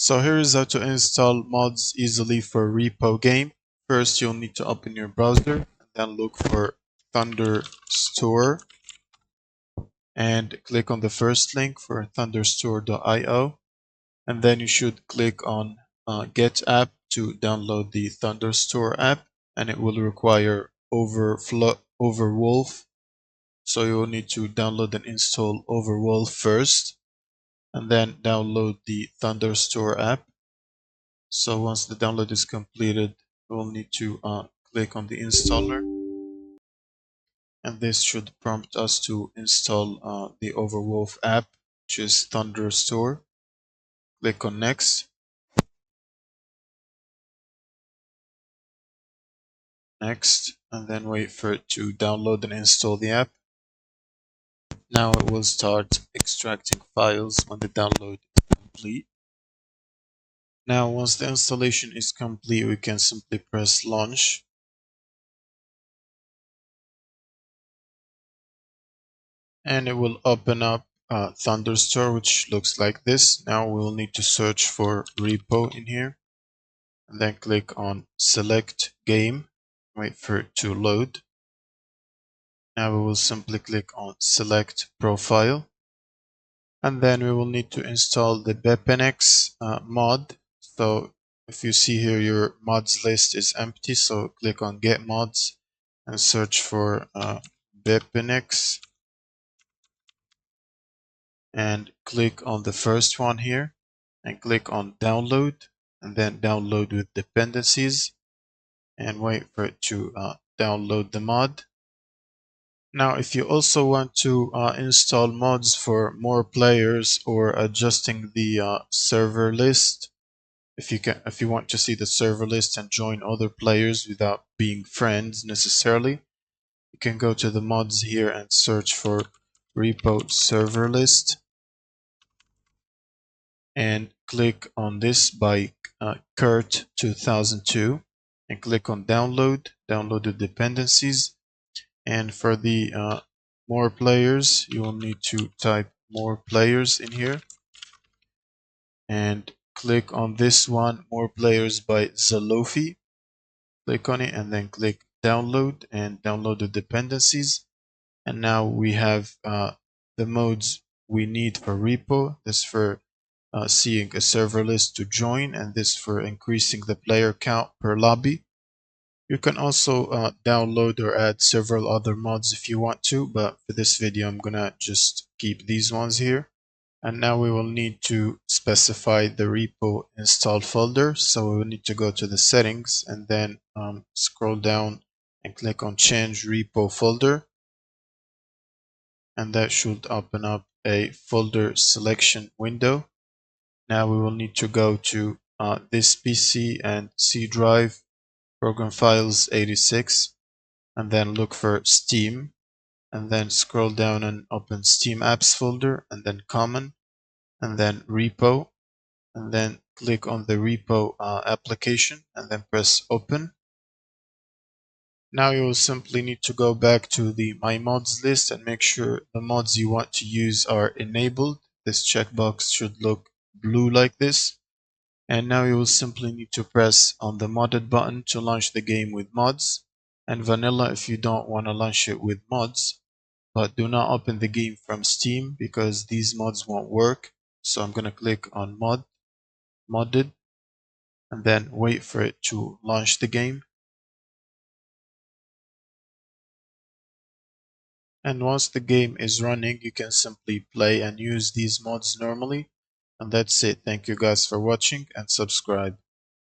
So here is how to install mods easily for R.E.P.O game. First, you'll need to open your browser and then look for Thunderstore and click on the first link for thunderstore.io, and then you should click on Get App to download the Thunderstore app, and it will require Overwolf. So you will need to download and install Overwolf first, and then download the Thunderstore app. So once the download is completed, we'll need to click on the installer, and this should prompt us to install the Overwolf app, which is Thunderstore. Click on next, and then wait for it to download and install the app. Now it will start extracting files when the download is complete. Now once the installation is complete, we can simply press launch. And it will open up Thunderstore, which looks like this. Now we'll need to search for R.E.P.O in here, and then click on select game, wait for it to load. Now we will simply click on select profile, and then we will need to install the BepNX mod. So if you see here, your mods list is empty, so click on get mods and search for BepNX, and click on the first one here and click on download, and then download with dependencies, and wait for it to download the mod. Now if you also want to install mods for more players or adjusting the server list, if you want to see the server list and join other players without being friends necessarily, you can go to the mods here and search for R.E.P.O server list, and click on this by Kurt 2002, and click on download the dependencies. And for the more players, you will need to type more players in here, and click on this one, more players by Zalofi. Click on it and then click download and download the dependencies. And now we have the modes we need for R.E.P.O. This for seeing a server list to join, and this for increasing the player count per lobby. You can also download or add several other mods if you want to, but for this video I'm gonna just keep these ones here. And now we will need to specify the R.E.P.O install folder, so we will need to go to the settings and then scroll down and click on change R.E.P.O folder, and that should open up a folder selection window. Now we will need to go to this PC and C drive, program files 86, and then look for Steam, and then scroll down and open Steam apps folder, and then common, and then R.E.P.O, and then click on the R.E.P.O application and then press open. Now you will simply need to go back to the My Mods list and make sure the mods you want to use are enabled. This checkbox should look blue like this. And now you will simply need to press on the modded button to launch the game with mods, and vanilla if you don't want to launch it with mods. But do not open the game from Steam because these mods won't work. So I'm going to click on modded, and then wait for it to launch the game. And once the game is running, you can simply play and use these mods normally. And that's it. Thank you guys for watching, and subscribe.